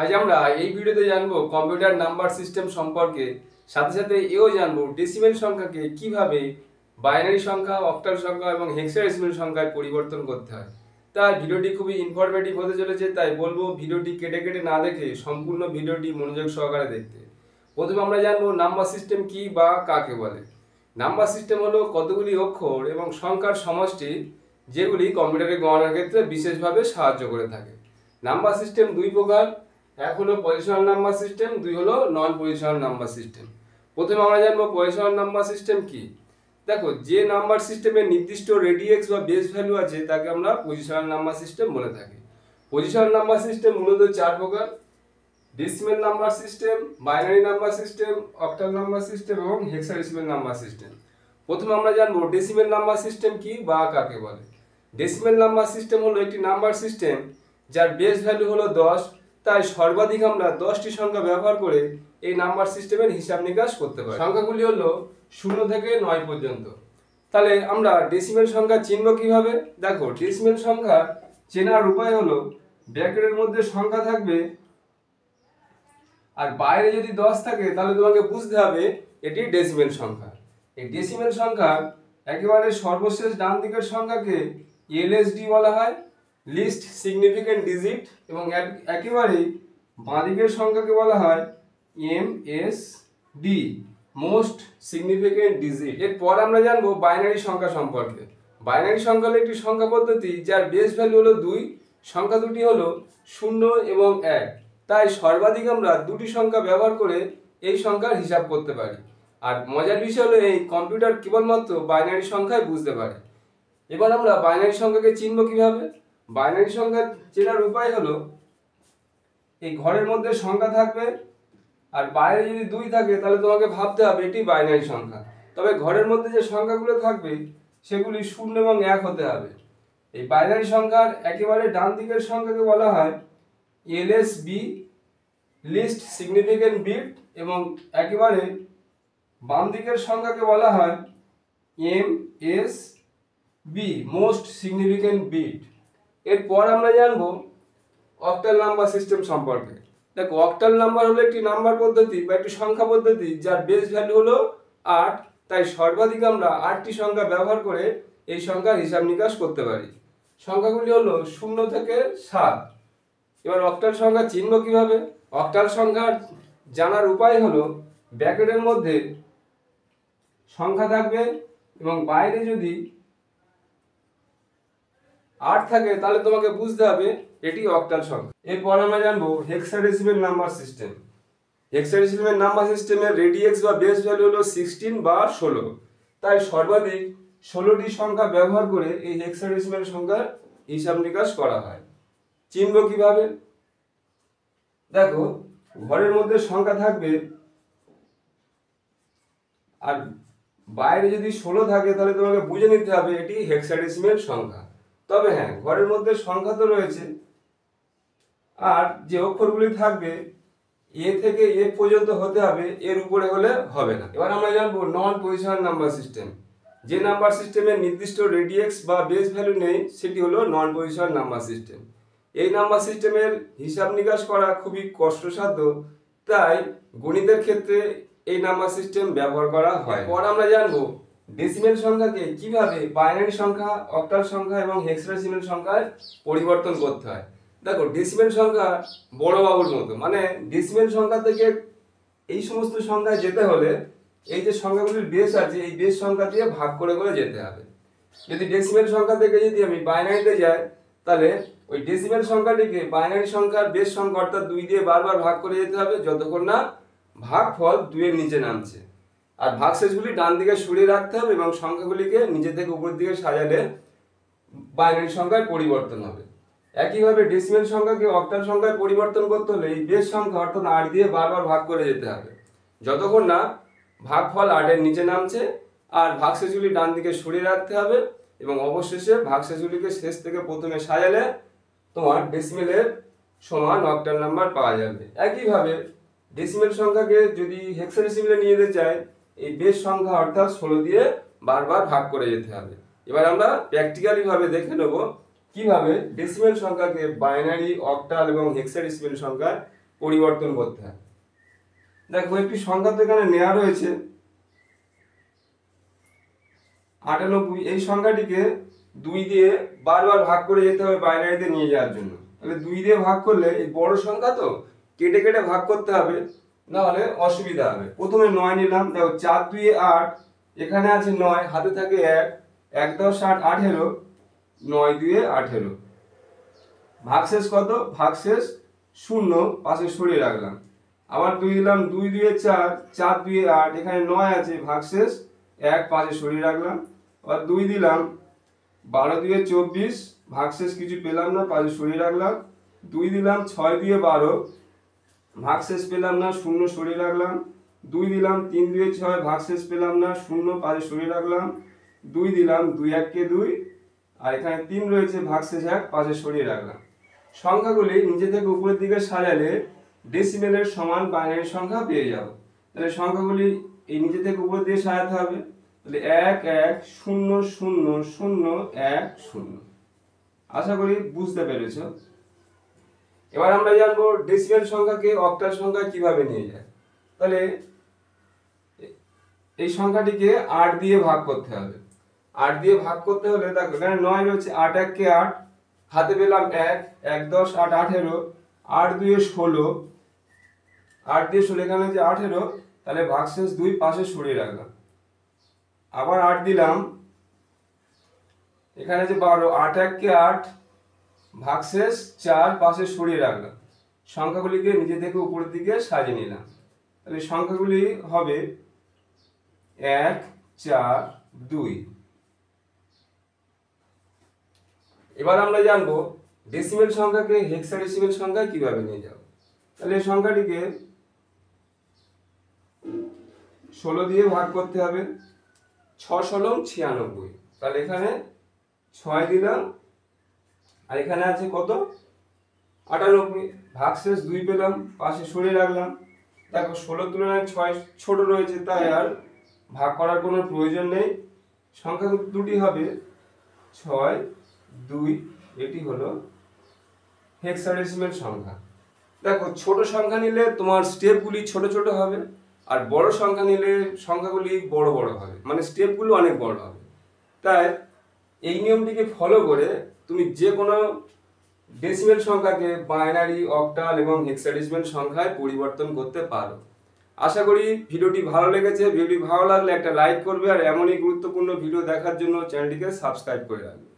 আজ আমরা এই ভিডিওতে জানবো কম্পিউটার নাম্বার সিস্টেম সম্পর্কে, সাথে সাথে এও জানবো ডেসিমেল সংখ্যাকে কিভাবে বাইনারি সংখ্যা, অক্টাল সংখ্যা এবং হেক্সাডেসিমেল সংখ্যায় পরিবর্তন করতে হয়। তাই ভিডিওটি খুবই ইনফরমেটিভ হতে চলেছে, তাই বলবো ভিডিওটি কেটে কেটে না দেখে সম্পূর্ণ ভিডিওটি মনোযোগ সহকারে দেখতে। প্রথমে আমরা জানবো নাম্বার সিস্টেম কি বা কাকে বলে। নাম্বার সিস্টেম হলো কতগুলি অক্ষর এবং সংখ্যার সমষ্টি যেগুলি কম্পিউটারে গণনার ক্ষেত্রে বিশেষভাবে সাহায্য করে থাকে। নাম্বার সিস্টেম দুই প্রকার, এক হলো পজিশনাল নাম্বার সিস্টেম, দুই হলো নন পজিশনাল নাম্বার সিস্টেম। প্রথমে আমরা জানবো পজিশনাল নাম্বার সিস্টেম কি। দেখো, যে নাম্বার সিস্টেমের নির্দিষ্ট রেডিয়েক্স বা বেস ভ্যালু আছে তাকে আমরা পজিশনাল নাম্বার সিস্টেম বলে থাকি। পজিশনাল নাম্বার সিস্টেম মূলত চার প্রকার: decimal number system, binary number system, octal number system এবং হেক্সাডেসিমেল নাম্বার সিস্টেম। প্রথমে আমরা জানবো ডেসিমেল নাম্বার সিস্টেম কি বা কাকে বলে। ডেসিমেল নাম্বার সিস্টেম হলো একটি নাম্বার সিস্টেম যার বেস ভ্যালু হলো 10, তাই সর্বাধিক আমরা 10টি সংখ্যা ব্যবহার করে এই নাম্বার সিস্টেমের হিসাব নিকাশ করতে পারি। সংখ্যাগুলি হলো 0 থেকে 9 পর্যন্ত। তাহলে আমরা ডেসিমেল সংখ্যা চিনব কিভাবে? দেখো, ডেসিমেল সংখ্যা চেনার উপায় হলো ব্র্যাকেটের মধ্যে সংখ্যা থাকবে আর বাইরে যদি 10 থাকে তাহলে তোমাকে বুঝতে হবে এটি ডেসিমেল সংখ্যা। এই ডেসিমেল সংখ্যার একেবারে সর্বশেষ ডান দিকের সংখ্যাকে এলএসডি বলা হয়, লিস্ট সিগনিফিক্যান্ট ডিজিট, এবং একেবারে বাঁ দিকের সংখ্যাকে বলা হয় এমএসডি, মোস্ট সিগনিফিক্যান্ট ডিজিট। এরপর আমরা জানবো বাইনারি সংখ্যা সম্পর্কে। বাইনারি সংখ্যা হলো একটি সংখ্যা পদ্ধতি যার বেস ভ্যালু হলো 2, সংখ্যা দুটি হলো 0 এবং 1, তাই সর্বাধিক আমরা দুটি সংখ্যা ব্যবহার করে এই সংখ্যার হিসাব করতে পারি। আর মজার বিষয় হলো এই কম্পিউটার কেবলমাত্র বাইনারি সংখ্যায় বুঝতে পারে। এবার আমরা বাইনারি সংখ্যাকে চিনব কিভাবে? বাইনারি সংখ্যা চেনার উপায় হলো এই ঘরের মধ্যে সংখ্যা থাকবে আর বাইরে যদি 2 থাকে তাহলে তোমাকে ভাবতে হবে এটি বাইনারি সংখ্যা। তবে ঘরের মধ্যে যে সংখ্যাগুলো থাকবে সেগুলি 0 এবং 1 হতে হবে। এই বাইনারি সংখ্যার একেবারে ডান দিকের সংখ্যাকে বলা হয় এলএসবি, লিস্ট সিগনিফিক্যান্ট বিট, এবং একেবারে বাম দিকের সংখ্যাকে বলা হয় এমএসবি, মোস্ট সিগনিফিক্যান্ট বিট। এরপর আমরা জানবো অক্টাল নাম্বার সিস্টেম সম্পর্কে। দেখো, অক্টাল নাম্বার হলো একটি নাম্বার পদ্ধতি বা একটি সংখ্যা পদ্ধতি যার বেস ভ্যালু হলো 8, তাই সর্বাধিক আমরা 8টি সংখ্যা ব্যবহার করে এই সংখ্যার হিসাব নিকাশ করতে পারি। সংখ্যাগুলি হলো 0 থেকে 7। এবার অক্টাল সংখ্যা চিনব কিভাবে? অক্টাল সংখ্যা জানার উপায় হলো ব্র্যাকেটের মধ্যে সংখ্যা থাকবে এবং বাইরে যদি 8 থাকে তাহলে তোমাকে বুঝতে হবে এটি অক্টাল সংখ্যা। এরপর আমরা জানবো hexadecimal number system. Hexadecimal number সিস্টেমের রেডিয়েক্স বা বেস ভ্যালু হলো 16 বা 16, তাই সর্বাধিক 16টি সংখ্যা ব্যবহার করে এই হেক্সাডেসিমেল সংখ্যার হিসাব নিকাশ করা হয়। চিনব কিভাবে? দেখো, ঘরের মধ্যে সংখ্যা থাকবে আর বাইরে যদি 16 থাকে তাহলে তোমাকে বুঝে নিতে হবে এটি হেক্সাডেসিমেল সংখ্যা। তবে হ্যাঁ, ঘরের মধ্যে সংখ্যা তো রয়েছে আর যে অক্ষরগুলি থাকবে এ থেকে এফ পর্যন্ত হতে হবে, এর উপরে হলে হবে না। এবার আমরা জানবো নন পজিশনাল নাম্বার সিস্টেম। যে নাম্বার সিস্টেমের নির্দিষ্ট রেডিয়েক্স বা বেস ভ্যালু নেই সেটি হলো নন পজিশনাল নাম্বার সিস্টেম। এই নাম্বার সিস্টেমের হিসাব নিকাশ করা খুবই কষ্টসাধ্য, তাই গণিতের ক্ষেত্রে এই নাম্বার সিস্টেম ব্যবহার করা হয়। পর আমরা জানবো ডেসিমেল সংখ্যাকে কিভাবে বাইনারি সংখ্যা, অক্টাল সংখ্যা এবং হেক্সাডেসিমেল সংখ্যায় পরিবর্তন করতে হয়। দেখো, ডেসিমেল সংখ্যা বড় বাবুর মতো, মানে ডেসিমেল সংখ্যা থেকে এই সমস্ত সংখ্যায় যেতে হলে এই যে সংখ্যাগুলির বেস আছে এই বেস সংখ্যা দিয়ে ভাগ করে করে যেতে হবে। যদি ডেসিমেল সংখ্যা থেকে যদি আমি বাইনারিতে যাই তাহলে ওই ডেসিমেল সংখ্যাটিকে বাইনারি সংখ্যার বেস সংখ্যা অর্থাৎ 2 দিয়ে বারবার ভাগ করে যেতে হবে যতক্ষণ না ভাগফল 2 এর নিচে নামছে। আর ভাগশেষগুলি ডান দিকে সরিয়ে রাখতে হবে এবং সংখ্যাগুলিকে নিচে থেকে উপর দিকে সাজালে বাইনারি সংখ্যায় পরিবর্তন হবে। একইভাবে ডেসিমেল সংখ্যাকে অক্টাল সংখ্যায় পরিবর্তন করতে হলে এই বেস সংখ্যা অর্থাৎ 8 দিয়ে বারবার ভাগ করে যেতে হবে যতক্ষণ না ভাগফল 8 এর নিচে নামছে, আর ভাগশেষগুলি ডান দিকে সরিয়ে রাখতে হবে এবং অবশেষে ভাগশেষগুলিকে শেষ থেকে প্রথমে সাজালে তোমার ডেসিমেলের সমান অক্টাল নাম্বার পাওয়া যাবে। একইভাবে ডেসিমেল সংখ্যাকে যদি হেক্সাডেসিমেলে নিয়ে যেতে চাই এই বেস সংখ্যা অর্থাৎ 16 দিয়ে বারবার ভাগ করে যেতে হবে। এবার আমরা প্র্যাকটিক্যালি ভাবে দেখে নেব কিভাবে ডেসিমেল সংখ্যাকে বাইনারি, অক্টাল এবং হেক্সাডেসিমেল সংখ্যায় পরিবর্তন করতে হয়। দেখো একটি সংখ্যা তো এখানে নেওয়া রয়েছে 98, এই সংখ্যাটিকে 2 দিয়ে বারবার ভাগ করে যেতে হবে বাইনারিতে নিয়ে যাওয়ার জন্য। তাহলে 2 দিয়ে ভাগ করলে এই বড় সংখ্যা তো কেটে কেটে ভাগ করতে হবে, না হলে অসুবিধা হবে। প্রথমে 9 নিলাম, দেখো 4 2 8, এখানে আছে 9, হাতে থাকে 1, 1 10 8 18, 9 2 18, ভাগশেষ কত? ভাগশেষ 0, পাশে সরিয়ে রাখলাম। আবার 2 দিলাম, 2 2 4, 4 2 8, এখানে 9 আছে, ভাগশেষ 1, পাশে সরিয়ে রাখলাম। আবার 2 দিলাম, 12 2 24, ভাগশেষ কিছু পেলাম না, পাশে সরিয়ে রাখলাম। 2 দিলাম, 6 2 12, ভাগশেষ পেলাম না, 0 সরিয়ে রাখলাম। 2 দিলাম, 3 2 6, ভাগশেষ পেলাম না, 0, পাশে সরিয়ে রাখলাম। 2 দিলাম, 2 1 2, আর এখানে 3 রয়েছে, ভাগশেষ 1, পাশে সরিয়ে রাখলাম। সংখ্যাগুলি নিচে থেকে উপরের দিকে সাজালে ডেসিমেলের সমান বাইনারি সংখ্যা পেয়ে যাবো। তাহলে সংখ্যাগুলি এই নিচে থেকে উপরের দিকে সাজাতে হবে। তাহলে 1 1 0 0 0 1 0। আশা করি বুঝতে পেরেছো। এবার আমরা জানবো ডেসিমেল সংখ্যাকে অক্টাল সংখ্যায় কিভাবে নিয়ে যায়। তাহলে এই সংখ্যাটিকে 8 দিয়ে ভাগ করতে হবে। 8 দিয়ে ভাগ করতে হলে দেখো এখানে 9 রয়েছে, 8 1 কে 8, হাতে পেলাম 1, 1 10 8 18, 8 2 16, 8 দিয়ে 16, এখানে যে 18, তাহলে ভাগশেষ 2, পাশে সরিয়ে রাখলাম। আবার 8 দিলাম, এখানে যে 12, 8 1 কে 8, ভাগশেষ 4, পাশে সরিয়ে রাখলাম। সংখ্যাগুলিকে নিচে থেকে উপরের দিকে সাজিয়ে নিলাম। তাহলে সংখ্যাগুলি হবে 1 4 2। এবার আমরা জানবো ডেসিমেল সংখ্যাকে হেক্সাডেসিমেল সংখ্যায় কিভাবে নিয়ে যাব। তাহলে এই সংখ্যাটিকে 16 দিয়ে ভাগ করতে হবে। 6 16 96, তাহলে এখানে 6 দিলাম, আর এখানে আছে কত? 98, ভাগশেষ 2 পেলাম, পাশে সরিয়ে রাখলাম। দেখো 16 তুলনায় 6 ছোট রয়েছে, তাই আর ভাগ করার কোনো প্রয়োজন নেই। সংখ্যা দুটি হবে 6 2, এটি হলো হেক্সাডেসিমেল সংখ্যা। দেখো ছোট সংখ্যা নিলে তোমার স্টেপগুলি ছোট ছোট হবে, আর বড় সংখ্যা নিলে সংখ্যাগুলি বড় বড় হবে, মানে স্টেপগুলো অনেক বড় হবে। তাই এই নিয়মটিকে ফলো করে তুমি যে কোনো ডেসিমেল সংখ্যাকে বাইনারি, অক্টাল এবং হেক্সাডেসিমেল সংখ্যায় পরিবর্তন করতে পারো। আশা করি ভিডিওটি ভালো লেগেছে। ভিডিওটি ভালো লাগলে একটা লাইক করবে, আর এমনই গুরুত্বপূর্ণ ভিডিও দেখার জন্য চ্যানেলটিকে সাবস্ক্রাইব করে রাখবে।